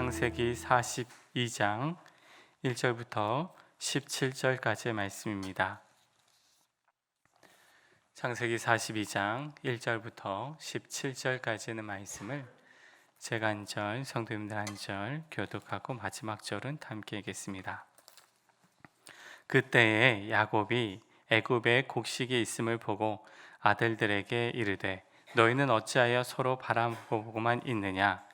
창세기 42장 1절부터 17절까지의 말씀입니다. 창세기 42장 1절부터 17절까지는 말씀을 제가 한 절, 성도님들 한 절 교독하고 마지막 절은 함께 읽겠습니다. 그때에 야곱이 애굽에 곡식이 있음을 보고 아들들에게 이르되 너희는 어찌하여 서로 바라보고만 있느냐?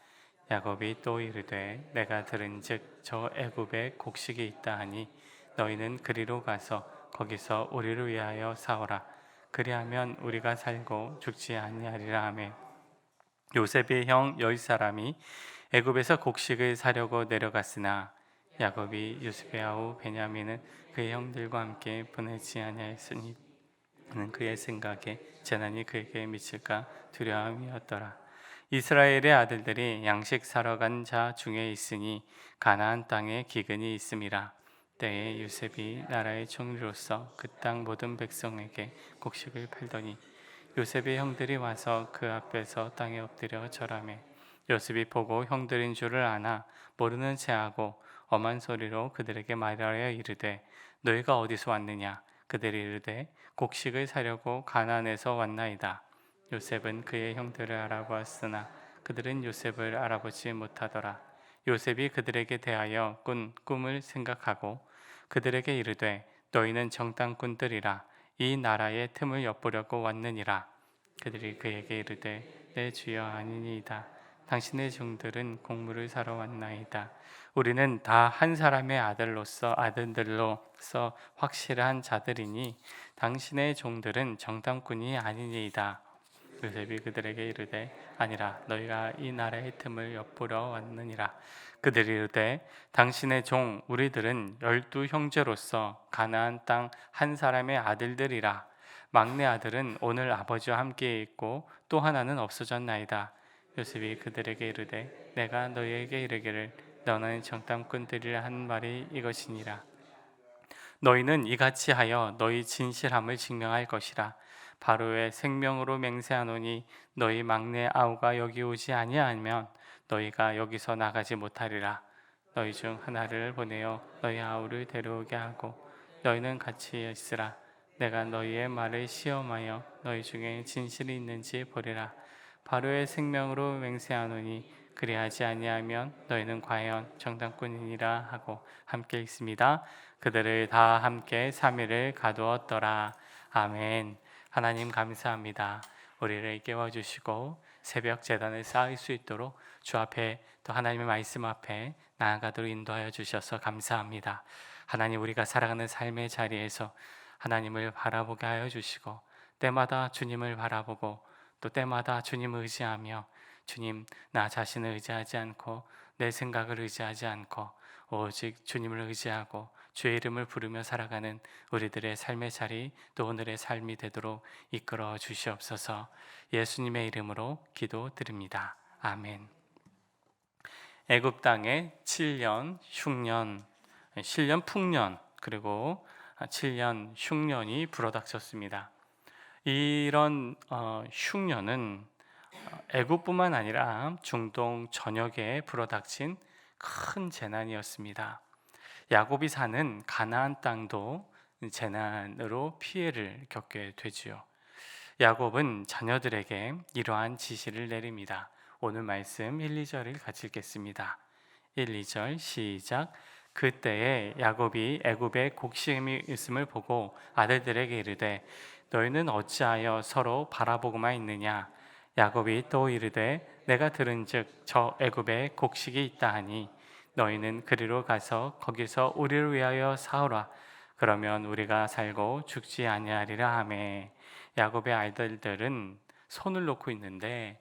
야곱이 또 이르되 내가 들은즉 저 애굽에 곡식이 있다 하니 너희는 그리로 가서 거기서 우리를 위하여 사오라. 그리하면 우리가 살고 죽지 아니하리라 하매 요셉의 형 10사람이 애굽에서 곡식을 사려고 내려갔으나 야곱이 요셉의 아우 베냐민은 그의 형들과 함께 보내지 아니하였으니 그는 그의 생각에 재난이 그에게 미칠까 두려움이었더라. 이스라엘의 아들들이 양식 사러 간 자 중에 있으니 가나안 땅에 기근이 있음이라. 때에 요셉이 나라의 총리로서 그 땅 모든 백성에게 곡식을 팔더니 요셉의 형들이 와서 그 앞에서 땅에 엎드려 절하매 요셉이 보고 형들인 줄을 아나 모르는 체하고 엄한 소리로 그들에게 말하여 이르되 너희가 어디서 왔느냐? 그들이 이르되 곡식을 사려고 가나안에서 왔나이다. 요셉은 그의 형들을 알아보았으나 그들은 요셉을 알아보지 못하더라. 요셉이 그들에게 대하여 꾼 꿈을 생각하고 그들에게 이르되 너희는 정탐꾼들이라 이 나라의 틈을 엿보려고 왔느니라. 그들이 그에게 이르되 내 주여 아니니이다. 당신의 종들은 곡물을 사러 왔나이다. 우리는 다 한 사람의 아들들로서 확실한 자들이니 당신의 종들은 정탐꾼이 아니니이다. 요셉이 그들에게 이르되 아니라 너희가 이 나라의 틈을 엿보러 왔느니라. 그들이 이르되 당신의 종 우리들은 12 형제로서 가나안 땅 한 사람의 아들들이라. 막내 아들은 오늘 아버지와 함께 있고 또 하나는 없어졌나이다. 요셉이 그들에게 이르되 내가 너희에게 이르기를 너는 정탐꾼들이라 한 말이 이것이니라. 너희는 이같이 하여 너희 진실함을 증명할 것이라. 바로의 생명으로 맹세하노니 너희 막내 아우가 여기 오지 아니하면 너희가 여기서 나가지 못하리라. 너희 중 하나를 보내어 너희 아우를 데려오게 하고 너희는 같이 있으라. 내가 너희의 말을 시험하여 너희 중에 진실이 있는지 보리라. 바로의 생명으로 맹세하노니 그리하지 아니하면 너희는 과연 정탐꾼이니라 하고 함께 읽습니다. 그들을 다 함께 3일을 가두었더라. 아멘. 하나님 감사합니다. 우리를 깨워주시고 새벽 제단을 쌓을 수 있도록 주 앞에 또 하나님의 말씀 앞에 나아가도록 인도하여 주셔서 감사합니다. 하나님 우리가 살아가는 삶의 자리에서 하나님을 바라보게 하여 주시고 때마다 주님을 바라보고 또 때마다 주님을 의지하며 주님 나 자신을 의지하지 않고 내 생각을 의지하지 않고 오직 주님을 의지하고 주의 이름을 부르며 살아가는 우리들의 삶의 자리 또 오늘의 삶이 되도록 이끌어 주시옵소서. 예수님의 이름으로 기도드립니다. 아멘. 애굽 땅에 7년 흉년, 실년 풍년 그리고 7년 흉년이 불어닥쳤습니다. 이런 흉년은 애굽뿐만 아니라 중동 전역에 불어닥친 큰 재난이었습니다. 야곱이 사는 가나안 땅도 재난으로 피해를 겪게 되지요. 야곱은 자녀들에게 이러한 지시를 내립니다. 오늘 말씀 1, 2절을 같이 읽겠습니다. 1, 2절 시작. 그때에 야곱이 애굽에 곡식이 있음을 보고 아들들에게 이르되 너희는 어찌하여 서로 바라보고만 있느냐? 야곱이 또 이르되 내가 들은즉 저 애굽에 곡식이 있다 하니 너희는 그리로 가서 거기서 우리를 위하여 사오라. 그러면 우리가 살고 죽지 아니하리라 하매 야곱의 아들들은 손을 놓고 있는데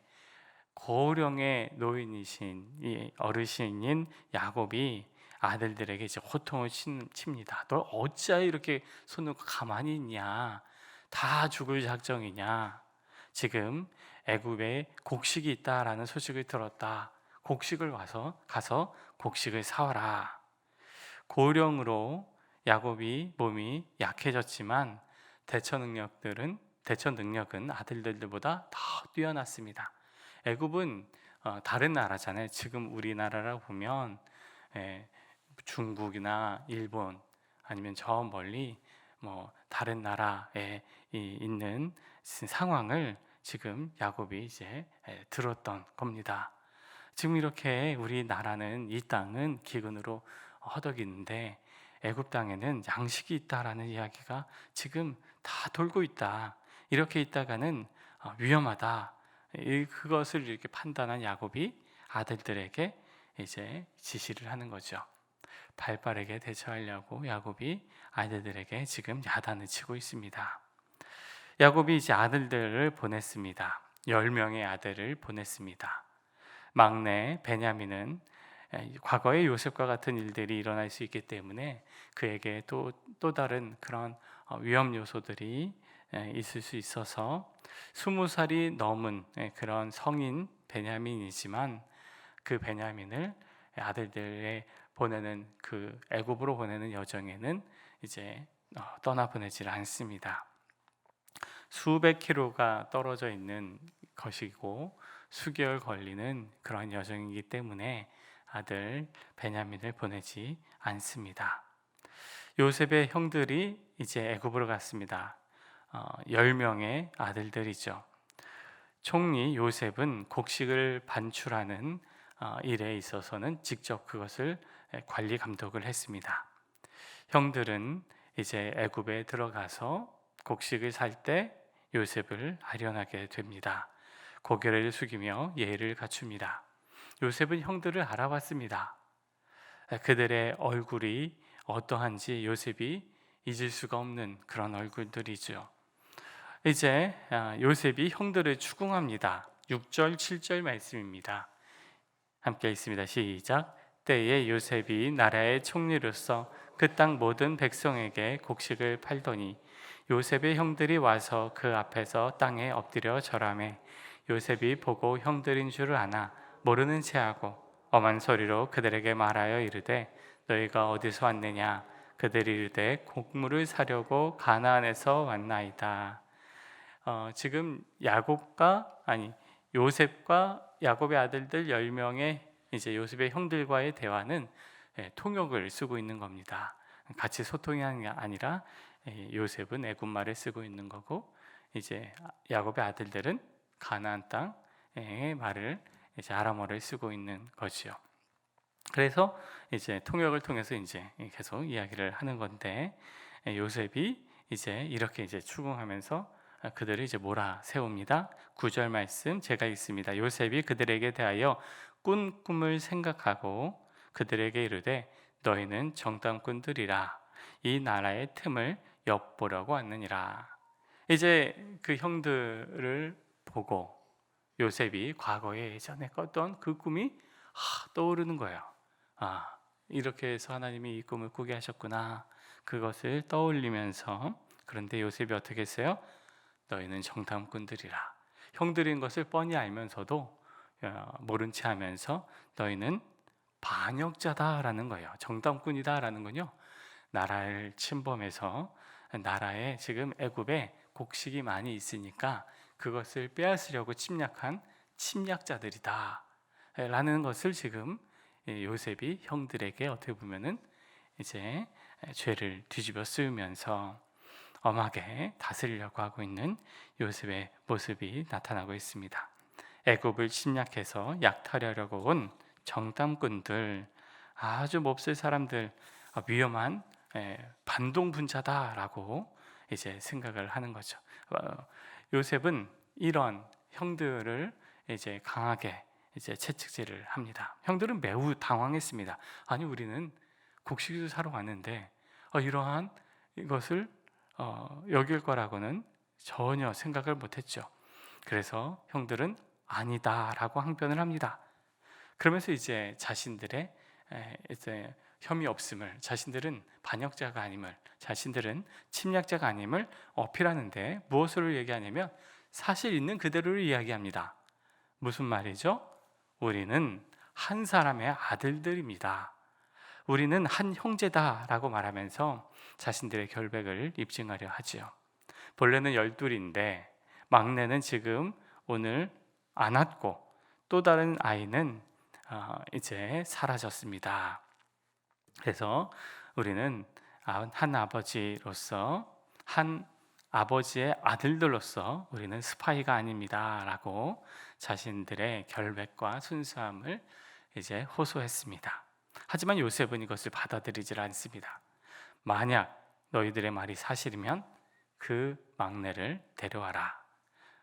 고령의 노인이신 이 어르신인 야곱이 아들들에게 이제 호통을 칩니다. 너 어찌하여 이렇게 손 놓고 가만히 있냐? 다 죽을 작정이냐? 지금 애굽에 곡식이 있다라는 소식을 들었다. 곡식을 가서 곡식을 사와라. 고령으로 야곱이 몸이 약해졌지만 대처 능력은 아들들보다 더 뛰어났습니다. 애굽은 다른 나라잖아요. 지금 우리나라라고 보면 예, 중국이나 일본 아니면 저 멀리 뭐 다른 나라에 있는 상황을 지금 야곱이 이제 들었던 겁니다. 지금 이렇게 우리나라는 이 땅은 기근으로 허덕이는데 애굽 땅에는 양식이 있다라는 이야기가 지금 다 돌고 있다. 이렇게 있다가는 위험하다. 그것을 이렇게 판단한 야곱이 아들들에게 이제 지시를 하는 거죠. 발빠르게 대처하려고 야곱이 아들들에게 지금 야단을 치고 있습니다. 야곱이 이제 아들들을 보냈습니다. 10명의 아들을 보냈습니다. 막내 베냐민은 과거의 요셉과 같은 일들이 일어날 수 있기 때문에 그에게 또 다른 그런 위험 요소들이 있을 수 있어서 20살이 넘은 그런 성인 베냐민이지만 그 베냐민을 아들들의 보내는 그 애굽으로 보내는 여정에는 이제 떠나 보내질 않습니다. 수백 킬로가 떨어져 있는 것이고 수개월 걸리는 그런 여정이기 때문에 아들 베냐민을 보내지 않습니다. 요셉의 형들이 이제 애굽으로 갔습니다. 10명의 아들들이죠. 총리 요셉은 곡식을 반출하는 일에 있어서는 직접 그것을 관리 감독을 했습니다. 형들은 이제 애굽에 들어가서 곡식을 살 때 요셉을 아련하게 됩니다. 고개를 숙이며 예의를 갖춥니다. 요셉은 형들을 알아봤습니다. 그들의 얼굴이 어떠한지 요셉이 잊을 수가 없는 그런 얼굴들이죠. 이제 요셉이 형들을 추궁합니다. 6절 7절 말씀입니다. 함께 읽습니다. 시작. 때에 요셉이 나라의 총리로서 그 땅 모든 백성에게 곡식을 팔더니 요셉의 형들이 와서 그 앞에서 땅에 엎드려 절하매 요셉이 보고 형들인 줄을 아나 모르는 체하고 엄한 소리로 그들에게 말하여 이르되 너희가 어디서 왔느냐. 그들이 이르되 곡물을 사려고 가나안에서 왔나이다. 지금 요셉과 야곱의 아들들 10명의 이제 요셉의 형들과의 대화는 통역을 쓰고 있는 겁니다. 같이 소통이 아니라 요셉은 애굽말을 쓰고 있는 거고 이제 야곱의 아들들은 가나안 땅의 말을 이제 아람어를 쓰고 있는 거지요. 그래서 이제 통역을 통해서 이제 계속 이야기를 하는 건데 요셉이 이제 이렇게 이제 추궁하면서 그들을 이제 몰아세웁니다. 9절 말씀 제가 읽습니다. 요셉이 그들에게 대하여 꾼 꿈을 생각하고 그들에게 이르되 너희는 정탐꾼들이라 이 나라의 틈을 엿보려고 왔느니라. 이제 그 형들을 보고 요셉이 과거에 예전에 꿨던 그 꿈이 떠오르는 거예요. 이렇게 해서 하나님이 이 꿈을 꾸게 하셨구나. 그것을 떠올리면서 그런데 요셉이 어떻게 했어요? 너희는 정탐꾼들이라. 형들인 것을 뻔히 알면서도 모른 채 하면서 너희는 반역자다라는 거예요. 정탐꾼이다라는 건요. 나라를 침범해서 나라에 지금 애굽에 곡식이 많이 있으니까 그것을 빼앗으려고 침략한 침략자들이다 라는 것을 지금 요셉이 형들에게 어떻게 보면은 이제 죄를 뒤집어 쓰면서 엄하게 다스리려고 하고 있는 요셉의 모습이 나타나고 있습니다. 애굽을 침략해서 약탈하려고 온 정탐꾼들, 아주 몹쓸 사람들, 위험한 반동분자다라고 이제 생각을 하는 거죠. 요셉은 이런 형들을 이제 강하게 이제 채찍질을 합니다. 형들은 매우 당황했습니다. 아니 우리는 곡식을 사러 왔는데 이러한 이것을 여길 거라고는 전혀 생각을 못했죠. 그래서 형들은 아니다라고 항변을 합니다. 그러면서 이제 자신들의 이제 혐의 없음을, 자신들은 반역자가 아님을, 자신들은 침략자가 아님을 어필하는데 무엇을 얘기하냐면 사실 있는 그대로를 이야기합니다. 무슨 말이죠? 우리는 한 사람의 아들들입니다. 우리는 한 형제다라고 말하면서 자신들의 결백을 입증하려 하지요. 본래는 12인데 막내는 지금 오늘 안 왔고 또 다른 아이는 이제 사라졌습니다. 그래서 우리는 한 아버지로서, 한 아버지의 아들들로서 우리는 스파이가 아닙니다 라고 자신들의 결백과 순수함을 이제 호소했습니다. 하지만 요셉은 이것을 받아들이질 않습니다. 만약 너희들의 말이 사실이면 그 막내를 데려와라.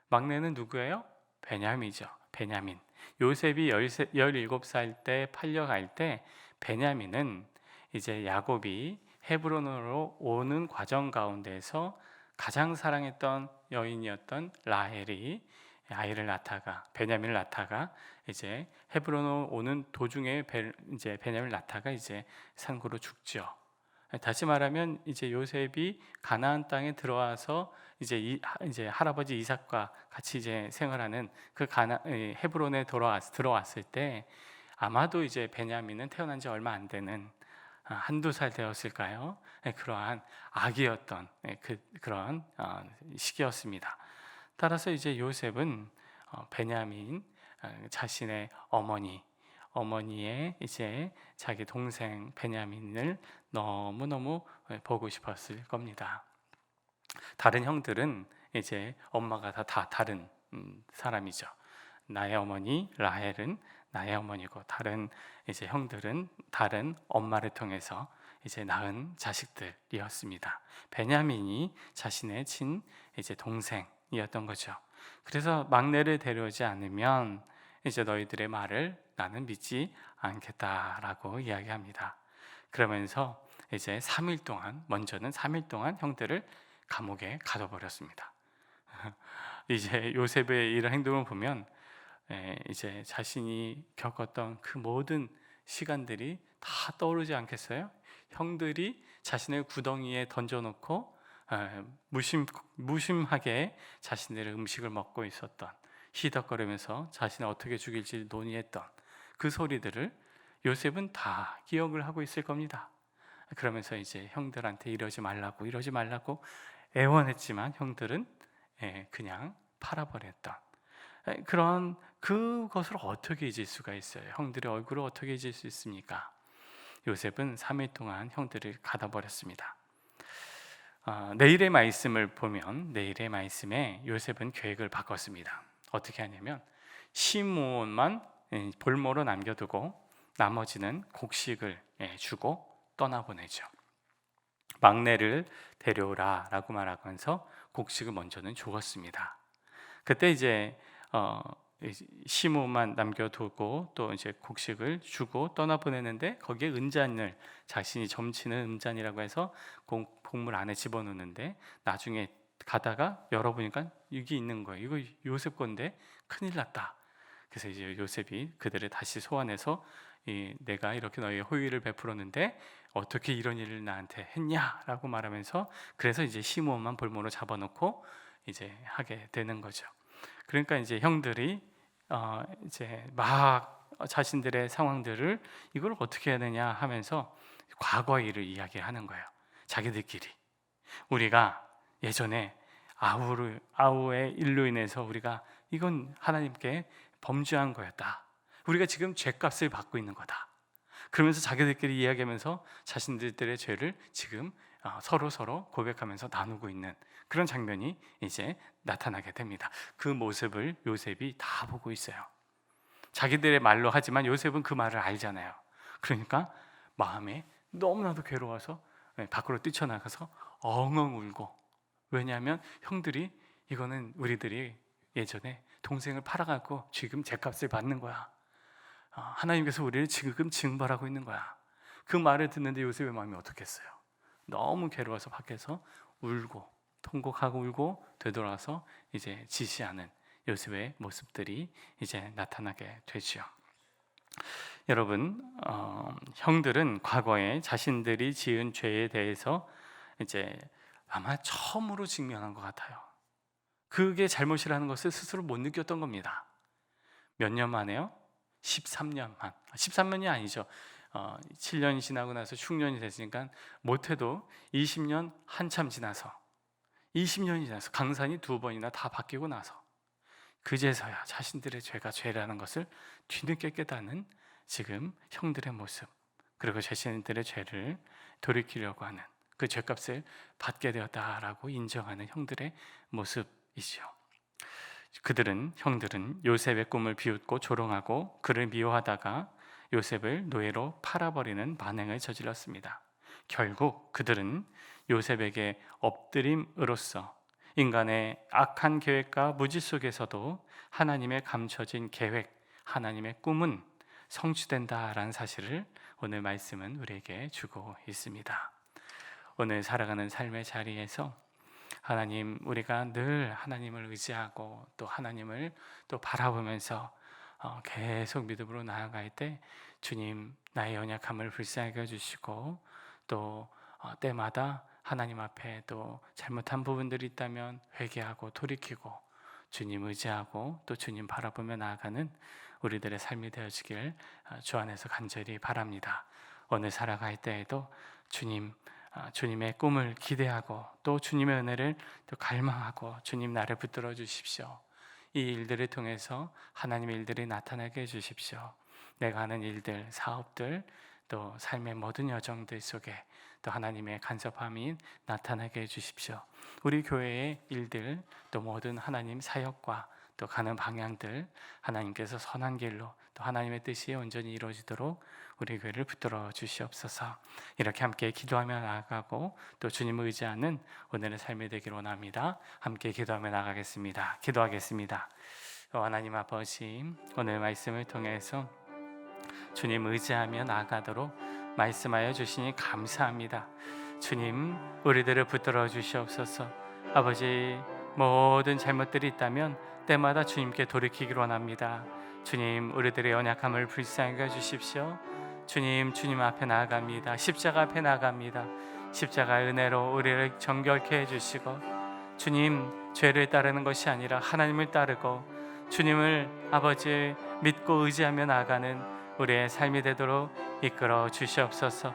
막내는 누구예요? 베냐민이죠. 베냐민. 요셉이 17살 때 팔려갈 때 베냐민은 이제 야곱이 헤브론으로 오는 과정 가운데서 가장 사랑했던 여인이었던 라헬이 아이를 낳다가, 베냐민을 낳다가 이제 헤브론으로 오는 도중에 이제 베냐민을 낳다가 이제 산고로 죽죠. 다시 말하면 이제 요셉이 가나안 땅에 들어와서 이제 할아버지 이삭과 같이 이제 생활하는 그 헤브론에 들어왔을 때 아마도 이제 베냐민은 태어난 지 얼마 안 되는 한두 살 되었을까요? 그러한 아기였던 그런 시기였습니다. 따라서 이제 요셉은 베냐민 자신의 어머니의 이제 자기 동생 베냐민을 너무너무 보고 싶었을 겁니다. 다른 형들은 이제 엄마가 다 다른 사람이죠. 나의 어머니 라헬은 나의 어머니고, 다른 이제 형들은 다른 엄마를 통해서 이제 낳은 자식들이었습니다. 베냐민이 자신의 이제 동생이었던 거죠. 그래서 막내를 데려오지 않으면 이제 너희들의 말을 나는 믿지 않겠다라고 이야기합니다. 그러면서 이제 3일 동안, 먼저는 3일 동안 형들을 감옥에 가둬버렸습니다. 이제 요셉의 이런 행동을 보면 이제 자신이 겪었던 그 모든 시간들이 다 떠오르지 않겠어요? 형들이 자신을 구덩이에 던져놓고 무심하게 자신들의 음식을 먹고 있었던, 희덕거리면서 자신을 어떻게 죽일지 논의했던 그 소리들을 요셉은 다 기억을 하고 있을 겁니다. 그러면서 이제 형들한테 이러지 말라고 애원했지만 형들은 그냥 팔아버렸던 그런 그것을 어떻게 잊을 수가 있어요? 형들의 얼굴을 어떻게 잊을 수 있습니까? 요셉은 3일 동안 형들을 가둬버렸습니다. 내일의 말씀을 보면 내일의 말씀에 요셉은 계획을 바꿨습니다. 어떻게 하냐면 시므온만 볼모로 남겨두고 나머지는 곡식을 주고 떠나보내죠. 막내를 데려오라 라고 말하면서 곡식을 먼저는 주었습니다. 그때 이제 시므온만 남겨두고 또 이제 곡식을 주고 떠나보내는데 거기에 은잔을, 자신이 점치는 은잔이라고 해서 곡물 안에 집어넣는데 나중에 가다가 열어보니까 이게 있는 거예요. 이거 요셉 건데 큰일 났다. 그래서 이제 요셉이 그들을 다시 소환해서 내가 이렇게 너희의 호의를 베풀었는데 어떻게 이런 일을 나한테 했냐라고 말하면서, 그래서 이제 시므온만 볼모로 잡아놓고 이제 하게 되는 거죠. 그러니까 이제 형들이 이제 막 자신들의 상황들을 이걸 어떻게 해야 되냐 하면서 과거의 일을 이야기하는 거예요. 자기들끼리 우리가 예전에 아우의 일로 인해서 우리가 이건 하나님께 범죄한 거였다. 우리가 지금 죄값을 받고 있는 거다. 그러면서 자기들끼리 이야기하면서 자신들의 죄를 지금 서로 고백하면서 나누고 있는 그런 장면이 이제 나타나게 됩니다. 그 모습을 요셉이 다 보고 있어요. 자기들의 말로 하지만 요셉은 그 말을 알잖아요. 그러니까 마음에 너무나도 괴로워서 밖으로 뛰쳐나가서 엉엉 울고, 왜냐하면 형들이 이거는 우리들이 예전에 동생을 팔아갖고 지금 죄값을 받는 거야. 하나님께서 우리를 지금 징벌하고 있는 거야. 그 말을 듣는데 요셉의 마음이 어떻겠어요? 너무 괴로워서 밖에서 울고 통곡하고 울고 되돌아서 이제 지시하는 요셉의 모습들이 이제 나타나게 되죠. 여러분, 형들은 과거에 자신들이 지은 죄에 대해서 이제 아마 처음으로 직면한 것 같아요. 그게 잘못이라는 것을 스스로 못 느꼈던 겁니다. 몇 년 만에요? 13년만. 13년이 아니죠. 7년이 지나고 나서 흉년이 됐으니까 못해도 20년 한참 지나서, 20년이 지나서 강산이 2번이나 다 바뀌고 나서 그제서야 자신들의 죄가 죄라는 것을 뒤늦게 깨닫는 지금 형들의 모습, 그리고 자신들의 죄를 돌이키려고 하는 그 죄값을 받게 되었다라고 인정하는 형들의 모습이죠. 형들은 요셉의 꿈을 비웃고 조롱하고 그를 미워하다가 요셉을 노예로 팔아버리는 만행을 저질렀습니다. 결국 그들은 요셉에게 엎드림으로써 인간의 악한 계획과 무지 속에서도 하나님의 감춰진 계획, 하나님의 꿈은 성취된다라는 사실을 오늘 말씀은 우리에게 주고 있습니다. 오늘 살아가는 삶의 자리에서 하나님, 우리가 늘 하나님을 의지하고 또 하나님을 또 바라보면서 계속 믿음으로 나아갈 때 주님, 나의 연약함을 불쌍히 여겨주시고 또 때마다 하나님 앞에 또 잘못한 부분들이 있다면 회개하고 돌이키고 주님 의지하고 또 주님 바라보며 나아가는 우리들의 삶이 되어지길 주 안에서 간절히 바랍니다. 오늘 살아갈 때에도 주님의 꿈을 기대하고 또 주님의 은혜를 또 갈망하고 주님 나를 붙들어 주십시오. 이 일들을 통해서 하나님의 일들이 나타나게 해주십시오. 내가 하는 일들, 사업들, 또 삶의 모든 여정들 속에 또 하나님의 간섭함이 나타나게 해주십시오. 우리 교회의 일들, 또 모든 하나님 사역과 또 가는 방향들 하나님께서 선한 길로 또 하나님의 뜻이 온전히 이루어지도록 우리 교회를 붙들어 주시옵소서. 이렇게 함께 기도하며 나아가고 또 주님을 의지하는 오늘의 삶이 되기를 원합니다. 함께 기도하며 나가겠습니다. 기도하겠습니다. 하나님 아버지, 오늘 말씀을 통해서 주님 의지하며 나아가도록 말씀하여 주시니 감사합니다. 주님, 우리들을 붙들어 주시옵소서. 아버지, 모든 잘못들이 있다면 때마다 주님께 돌이키기를 원합니다. 주님, 우리들의 연약함을 불쌍히 여겨주십시오. 주님 앞에 나아갑니다. 십자가 앞에 나아갑니다. 십자가의 은혜로 우리를 정결케 해주시고 주님, 죄를 따르는 것이 아니라 하나님을 따르고 주님을 아버지 믿고 의지하며 나아가는 우리의 삶이 되도록 이끌어 주시옵소서.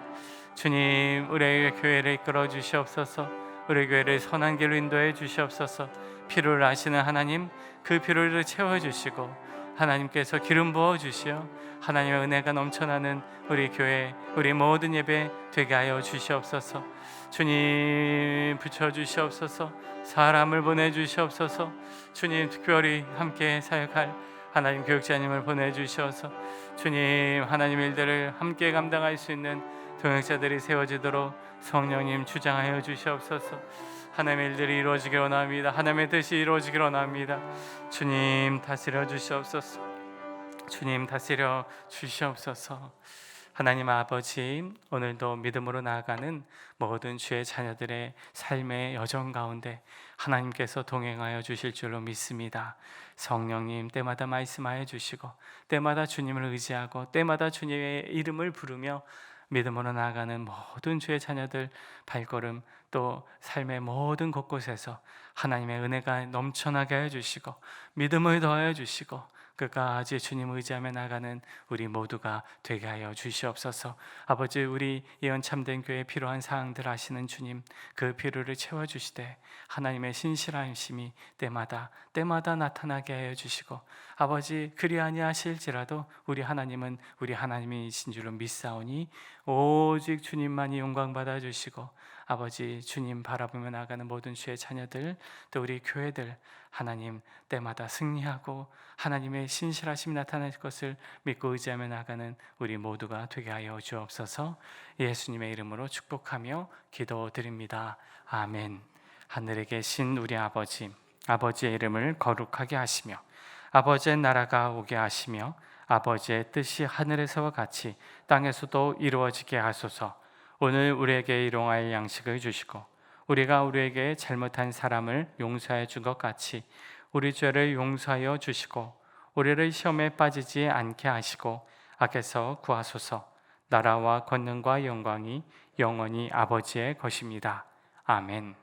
주님, 우리의 교회를 이끌어 주시옵소서. 우리 교회를 선한 길로 인도해 주시옵소서. 필요를 아시는 하나님, 그 필요를 채워주시고 하나님께서 기름 부어주시어 하나님의 은혜가 넘쳐나는 우리 교회, 우리 모든 예배 되게 하여 주시옵소서. 주님, 붙여주시옵소서. 사람을 보내주시옵소서. 주님, 특별히 함께 사역할 하나님 교육자님을 보내주셔서 주님, 하나님 일들을 함께 감당할 수 있는 동역자들이 세워지도록 성령님 주장하여 주시옵소서. 하나님의 일들이 이루어지기를 원합니다. 하나님의 뜻이 이루어지기를 원합니다. 주님, 다스려 주시옵소서. 주님, 다스려 주시옵소서. 하나님 아버지, 오늘도 믿음으로 나아가는 모든 주의 자녀들의 삶의 여정 가운데 하나님께서 동행하여 주실 줄로 믿습니다. 성령님, 때마다 말씀하여 주시고 때마다 주님을 의지하고 때마다 주님의 이름을 부르며 믿음으로 나아가는 모든 주의 자녀들 발걸음 또 삶의 모든 곳곳에서 하나님의 은혜가 넘쳐나게 해주시고 믿음을 더하여 주시고 끝까지 주님 의지하며 나가는 우리 모두가 되게 하여 주시옵소서. 아버지, 우리 예언 참된 교회에 필요한 사항들 아시는 주님, 그 필요를 채워주시되 하나님의 신실하심이 때마다 나타나게 하여 주시고 아버지, 그리 아니하실지라도 우리 하나님은 우리 하나님이신 줄로 믿사오니 오직 주님만이 영광 받아 주시고 아버지, 주님 바라보며 나가는 모든 주의 자녀들 또 우리 교회들 하나님 때마다 승리하고 하나님의 신실하심이 나타날 것을 믿고 의지하며 나가는 우리 모두가 되게 하여 주옵소서. 예수님의 이름으로 축복하며 기도드립니다. 아멘. 하늘에 계신 우리 아버지, 아버지의 이름을 거룩하게 하시며 아버지의 나라가 오게 하시며 아버지의 뜻이 하늘에서와 같이 땅에서도 이루어지게 하소서. 오늘 우리에게 일용할 양식을 주시고 우리가 우리에게 잘못한 사람을 용서해 준 것 같이 우리 죄를 용서하여 주시고 우리를 시험에 빠지지 않게 하시고 악에서 구하소서. 나라와 권능과 영광이 영원히 아버지의 것입니다. 아멘.